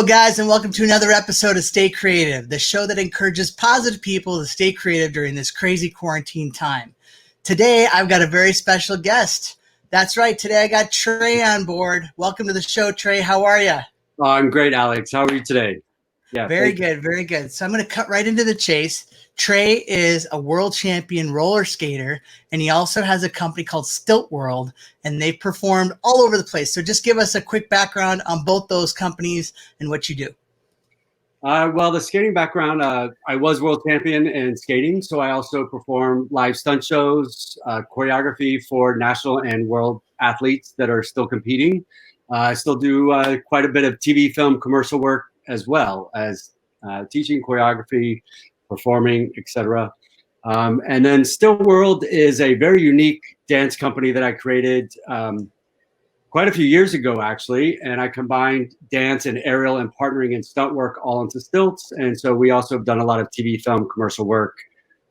Hello, guys, and welcome to another episode of Stay Creative, the show that encourages positive people to stay creative during this crazy quarantine time. Today, I've got a very special guest. That's right. Today, I got Trey on board. Welcome to the show, Trey. How are you? Oh, I'm great, Alex. How are you today? Yeah, very good, very good. So I'm going to cut right into the chase. Trey is a world champion roller skater, and he also has a company called Stilt World, and they've performed all over the place. So just give us a quick background on both those companies and what you do. Well, the skating background, I was world champion in skating, so I also perform live stunt shows, choreography for national and world athletes that are still competing. I still do quite a bit of TV, film, commercial work, as well as teaching choreography, performing, etc. And then Stilt World is a very unique dance company that I created quite a few years ago, actually. And I combined dance and aerial and partnering and stunt work all into stilts. And so we also have done a lot of TV, film, commercial work,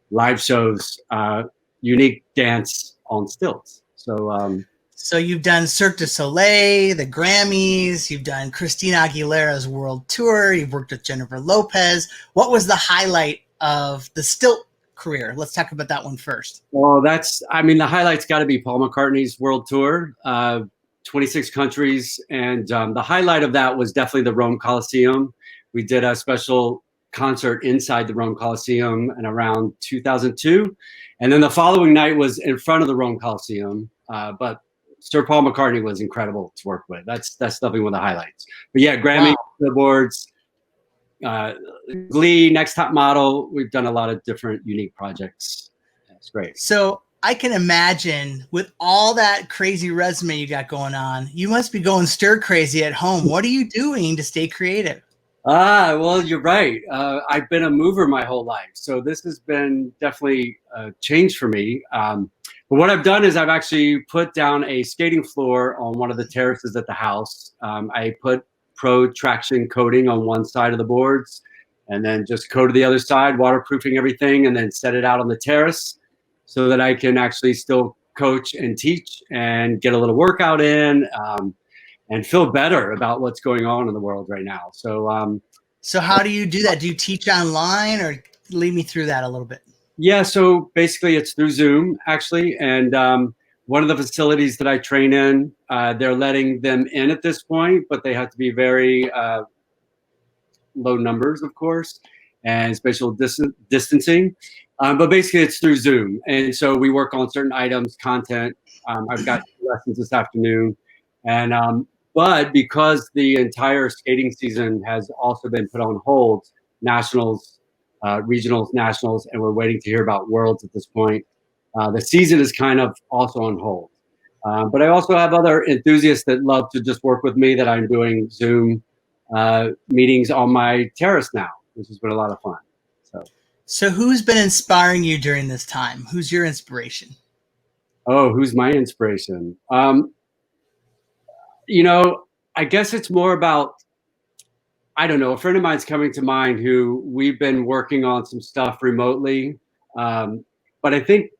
live shows, unique dance on stilts. So you've done Cirque Du Soleil, the Grammys, you've done Christina Aguilera's World Tour, you've worked with Jennifer Lopez. What was the highlight of the stilt career? Let's talk about that one first. Well, the highlight's got to be Paul McCartney's World Tour, 26 countries. And the highlight of that was definitely the Rome Coliseum. We did a special concert inside the Rome Coliseum in around 2002. And then the following night was in front of the Rome Coliseum. But Sir Paul McCartney was incredible to work with. That's definitely one of the highlights. But yeah, Grammy, Billboards, Glee, Next Top Model. We've done a lot of different unique projects. It's great. So I can imagine with all that crazy resume you got going on, you must be going stir crazy at home. What are you doing to stay creative? Well, you're right. I've been a mover my whole life. So this has been definitely a change for me. But what I've done is I've actually put down a skating floor on one of the terraces at the house. I put pro traction coating on one side of the boards and then just coated the other side, waterproofing everything, and then set it out on the terrace so that I can actually still coach and teach and get a little workout in. And feel better about what's going on in the world right now. So how do you do that? Do you teach online, or lead me through that a little bit? Yeah, so basically it's through Zoom, actually. And one of the facilities that I train in, they're letting them in at this point, but they have to be very low numbers, of course, and spatial distancing. But basically it's through Zoom. And so we work on certain items, content. I've got lessons this afternoon. And but because the entire skating season has also been put on hold, nationals, regionals, nationals, and we're waiting to hear about worlds at this point, the season is kind of also on hold. But I also have other enthusiasts that love to just work with me that I'm doing Zoom meetings on my terrace now, which has been a lot of fun. So who's been inspiring you during this time? Who's your inspiration? Oh, who's my inspiration? I guess it's more about, I don't know, a friend of mine's coming to mind who we've been working on some stuff remotely. But I think,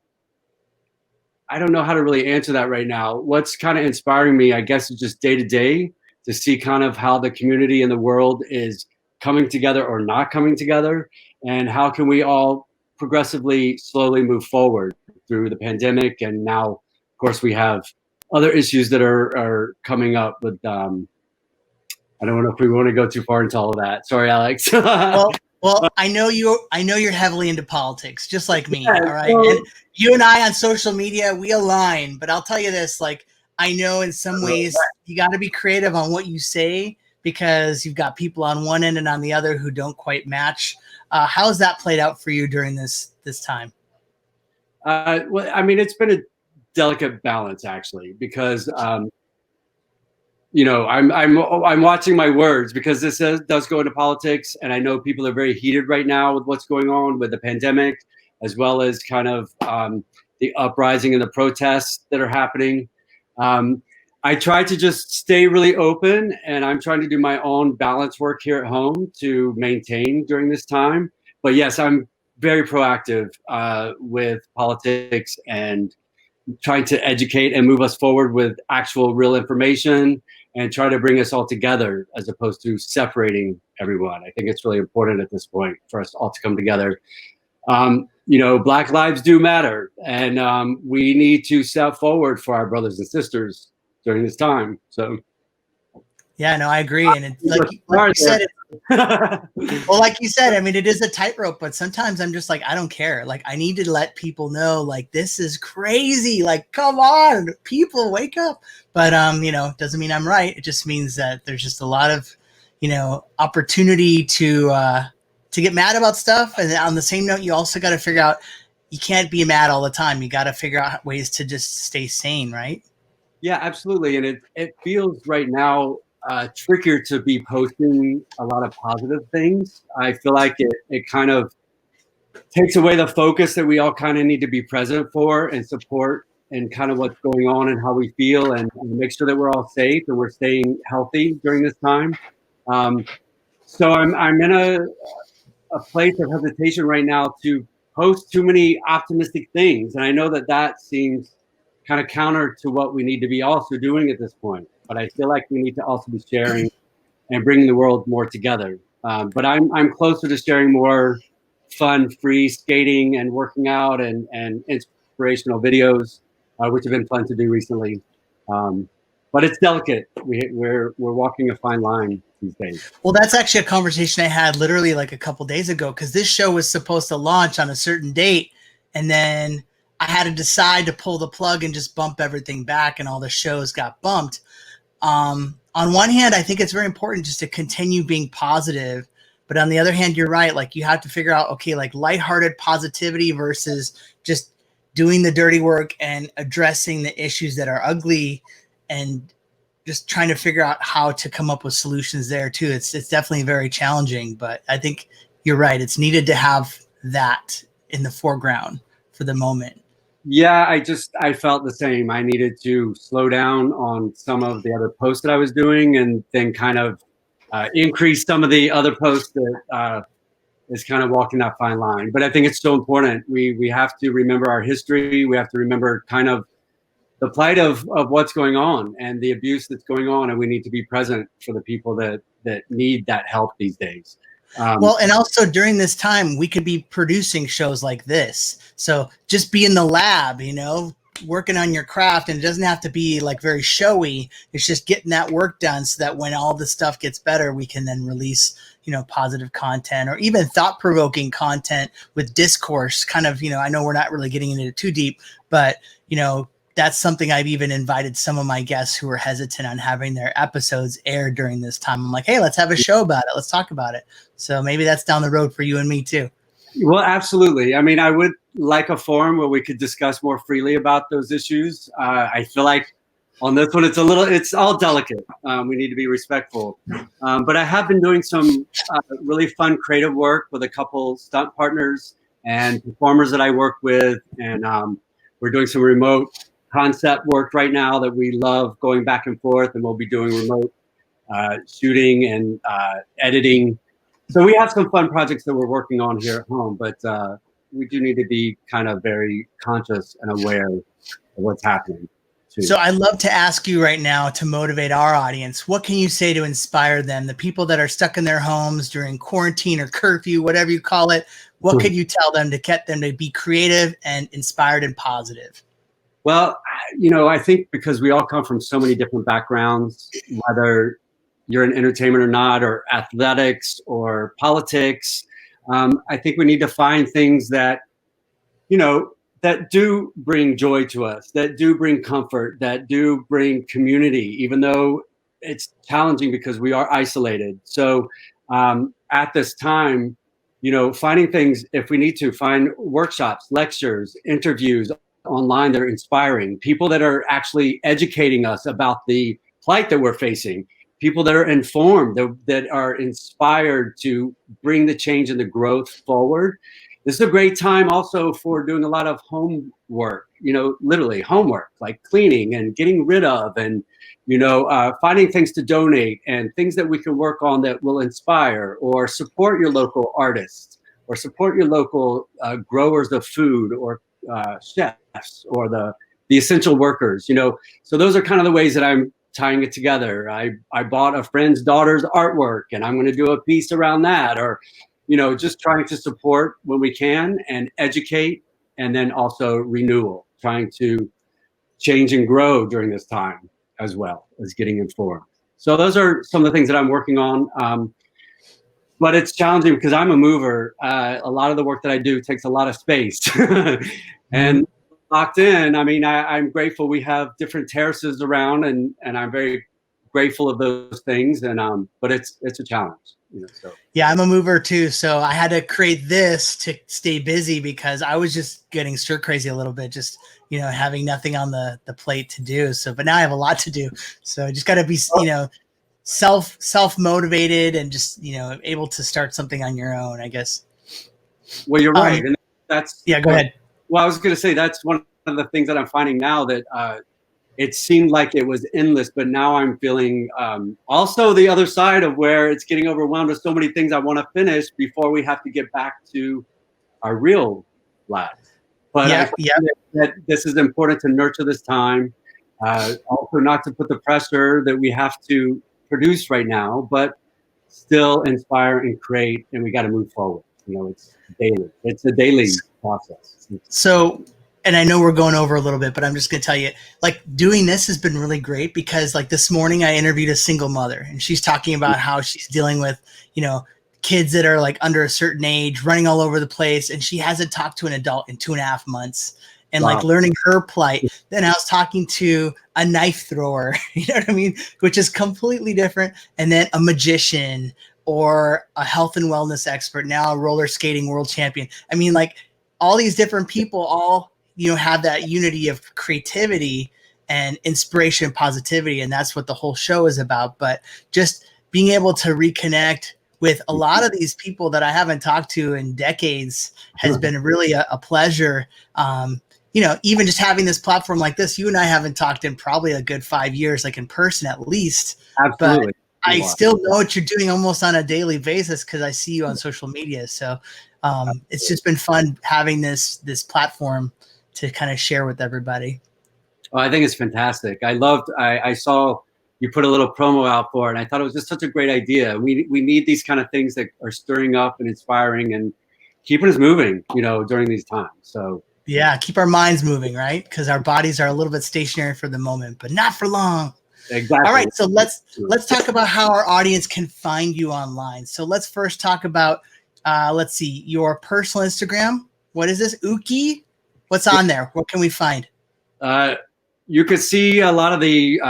I don't know how to really answer that right now. What's kind of inspiring me, I guess, is just day to day to see kind of how the community in the world is coming together or not coming together, and how can we all progressively, slowly move forward through the pandemic. And now, of course, we have other issues that are coming up with, I don't know if we want to go too far into all of that. Sorry, Alex. Well, I know you're heavily into politics, just like me. Yeah, all right. And you and I on social media, we align, but I'll tell you this, like, I know in some ways you got to be creative on what you say, because you've got people on one end and on the other who don't quite match. How's that played out for you during this time? Well, I mean, it's been a delicate balance, actually, because I'm watching my words, because this does go into politics, and I know people are very heated right now with what's going on with the pandemic, as well as kind of the uprising and the protests that are happening. I try to just stay really open, and I'm trying to do my own balance work here at home to maintain during this time. But yes, I'm very proactive with politics and trying to educate and move us forward with actual real information and try to bring us all together as opposed to separating everyone. I think it's really important at this point for us all to come together. You know, Black lives do matter, and we need to step forward for our brothers and sisters during this time. So, yeah, no, I agree. And it's like you said, well, like you said, I mean, it is a tightrope, but sometimes I'm just like, I don't care. Like, I need to let people know, like, this is crazy. Like, come on, people, wake up. But, you know, doesn't mean I'm right. It just means that there's just a lot of, you know, opportunity to get mad about stuff. And on the same note, you also got to figure out, you can't be mad all the time. You got to figure out ways to just stay sane, right? Yeah, absolutely. And it feels right now trickier to be posting a lot of positive things. I feel like it kind of takes away the focus that we all kind of need to be present for and support and kind of what's going on and how we feel, and make sure that we're all safe and we're staying healthy during this time. So I'm in a place of hesitation right now to post too many optimistic things. And I know that seems kind of counter to what we need to be also doing at this point. But I feel like we need to also be sharing and bringing the world more together. But I'm closer to sharing more fun, free skating and working out and inspirational videos, which have been fun to do recently. But it's delicate. We're walking a fine line these days. Well, that's actually a conversation I had literally like a couple days ago, because this show was supposed to launch on a certain date, and then I had to decide to pull the plug and just bump everything back, and all the shows got bumped. On one hand, I think it's very important just to continue being positive, but on the other hand, you're right. Like, you have to figure out, okay, like lighthearted positivity versus just doing the dirty work and addressing the issues that are ugly, and just trying to figure out how to come up with solutions there too. It's definitely very challenging, but I think you're right. It's needed to have that in the foreground for the moment. Yeah, I felt the same. I needed to slow down on some of the other posts that I was doing, and then kind of increase some of the other posts that is kind of walking that fine line. But I think it's so important. We have to remember our history. We have to remember kind of the plight of what's going on and the abuse that's going on, and we need to be present for the people that need that help these days. Well, and also during this time, we could be producing shows like this. So just be in the lab, you know, working on your craft, and it doesn't have to be like very showy. It's just getting that work done so that when all the stuff gets better, we can then release, you know, positive content or even thought-provoking content with discourse. Kind of, you know, I know we're not really getting into it too deep, but, you know, that's something I've even invited some of my guests who are hesitant on having their episodes aired during this time. I'm like, hey, let's have a show about it. Let's talk about it. So maybe that's down the road for you and me too. Well, absolutely. I mean, I would like a forum where we could discuss more freely about those issues. I feel like on this one, it's all delicate. We need to be respectful. But I have been doing some really fun creative work with a couple stunt partners and performers that I work with. And we're doing some remote concept work right now that we love going back and forth, and we'll be doing remote shooting and editing. So we have some fun projects that we're working on here at home, but we do need to be kind of very conscious and aware of what's happening too. So I'd love to ask you right now, to motivate our audience, what can you say to inspire them, the people that are stuck in their homes during quarantine or curfew, whatever you call it? What could you tell them to get them to be creative and inspired and positive? Well, you know, I think because we all come from so many different backgrounds, whether you're in entertainment or not, or athletics or politics, I think we need to find things that, you know, that do bring joy to us, that do bring comfort, that do bring community, even though it's challenging because we are isolated. So at this time, you know, finding things, if we need to, find workshops, lectures, interviews online that are inspiring, people that are actually educating us about the plight that we're facing, people that are informed, that are inspired to bring the change and the growth forward. This is a great time also for doing a lot of homework, you know, literally homework, like cleaning and getting rid of, and, you know, finding things to donate and things that we can work on that will inspire or support your local artists or support your local growers of food or chefs or the essential workers, you know. So those are kind of the ways that I'm tying it together. I bought a friend's daughter's artwork and I'm going to do a piece around that, or, you know, just trying to support when we can and educate, and then also renewal, trying to change and grow during this time as well as getting informed. So those are some of the things that I'm working on. But it's challenging because I'm a mover. A lot of the work that I do takes a lot of space. And locked in, I mean, I'm grateful we have different terraces around, and I'm very grateful of those things. And but it's a challenge, you know. So yeah, I'm a mover too, so I had to create this to stay busy because I was just getting stir crazy a little bit, just, you know, having nothing on the plate to do. So, but now I have a lot to do, so I just got to be, you know, self motivated and just, you know, able to start something on your own, I guess. Well, you're right, and that's yeah. Go ahead. Well, I was going to say that's one of the things that I'm finding now, that it seemed like it was endless, but now I'm feeling also the other side of where it's getting overwhelmed with so many things I want to finish before we have to get back to our real lives. But I think that this is important to nurture this time, also not to put the pressure that we have to produce right now, but still inspire and create, and we got to move forward. You know, it's daily. It's a daily process. So, and I know we're going over a little bit, but I'm just going to tell you, like, doing this has been really great because, like, this morning I interviewed a single mother, and she's talking about how she's dealing with, you know, kids that are like under a certain age, running all over the place, and she hasn't talked to an adult in 2.5 months, and like learning her plight. Then I was talking to a knife thrower, you know what I mean, which is completely different, and then a magician or a health and wellness expert, now a roller skating world champion. I mean, like, all these different people all, you know, have that unity of creativity and inspiration and positivity, and that's what the whole show is about. But just being able to reconnect with a lot of these people that I haven't talked to in decades has been really a pleasure. You know, even just having this platform like this, you and I haven't talked in probably a good 5 years, like in person at least. Absolutely. But I still know what you're doing almost on a daily basis because I see you on social media. So it's just been fun having this platform to kind of share with everybody. Well, I think it's fantastic. I saw you put a little promo out for it, and I thought it was just such a great idea. We need these kind of things that are stirring up and inspiring and keeping us moving, you know, during these times. So yeah, keep our minds moving, right? Because our bodies are a little bit stationary for the moment, but not for long. Exactly. All right, so let's talk about how our audience can find you online. So let's first talk about, let's see, your personal Instagram. What is this, Uki? What's on there? What can we find? You could see a lot of the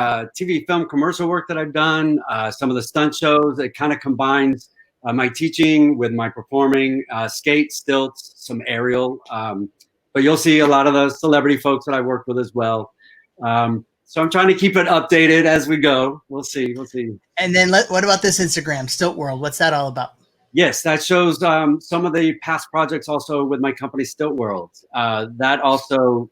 TV, film, commercial work that I've done, some of the stunt shows. It kind of combines my teaching with my performing, skate, stilts, some aerial. But you'll see a lot of the celebrity folks that I work with as well. So I'm trying to keep it updated as we go. We'll see. And then what about this Instagram, Stilt World? What's that all about? Yes, that shows some of the past projects also with my company, Stilt World. That also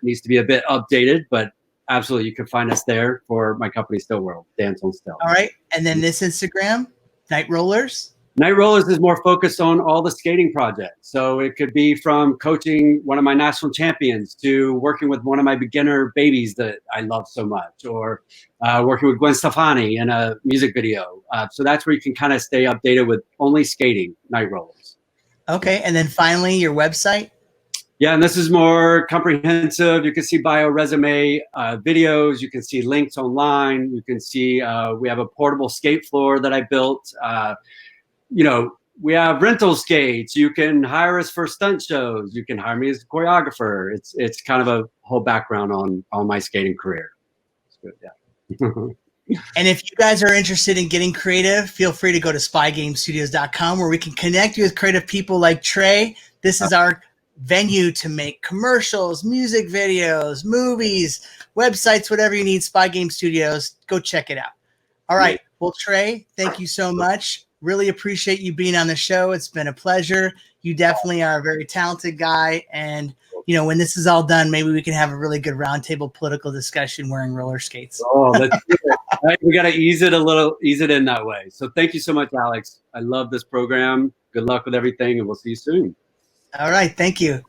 needs to be a bit updated, but absolutely, you can find us there for my company, Stilt World, Dance on Stilt. All right. And then this Instagram, Night Rollers? Night Rollers is more focused on all the skating projects. So it could be from coaching one of my national champions to working with one of my beginner babies that I love so much, or working with Gwen Stefani in a music video. So that's where you can kind of stay updated with only skating, Night Rollers. Okay. And then finally, your website? Yeah, and this is more comprehensive. You can see bio, resume, videos. You can see links online. You can see we have a portable skate floor that I built. You know, we have rental skates. You can hire us for stunt shows. You can hire me as a choreographer. It's kind of a whole background on my skating career. It's good, yeah. And if you guys are interested in getting creative, feel free to go to spygamestudios.com where we can connect you with creative people like Trey. This is our venue to make commercials, music videos, movies, websites, whatever you need. Spy Game Studios. Go check it out. All right. Well, Trey, thank you so much. Really appreciate you being on the show. It's been a pleasure. You definitely are a very talented guy. And, you know, when this is all done, maybe we can have a really good roundtable political discussion wearing roller skates. Oh, that's good. We got to ease it in that way. So thank you so much, Alex. I love this program. Good luck with everything, and we'll see you soon. All right. Thank you.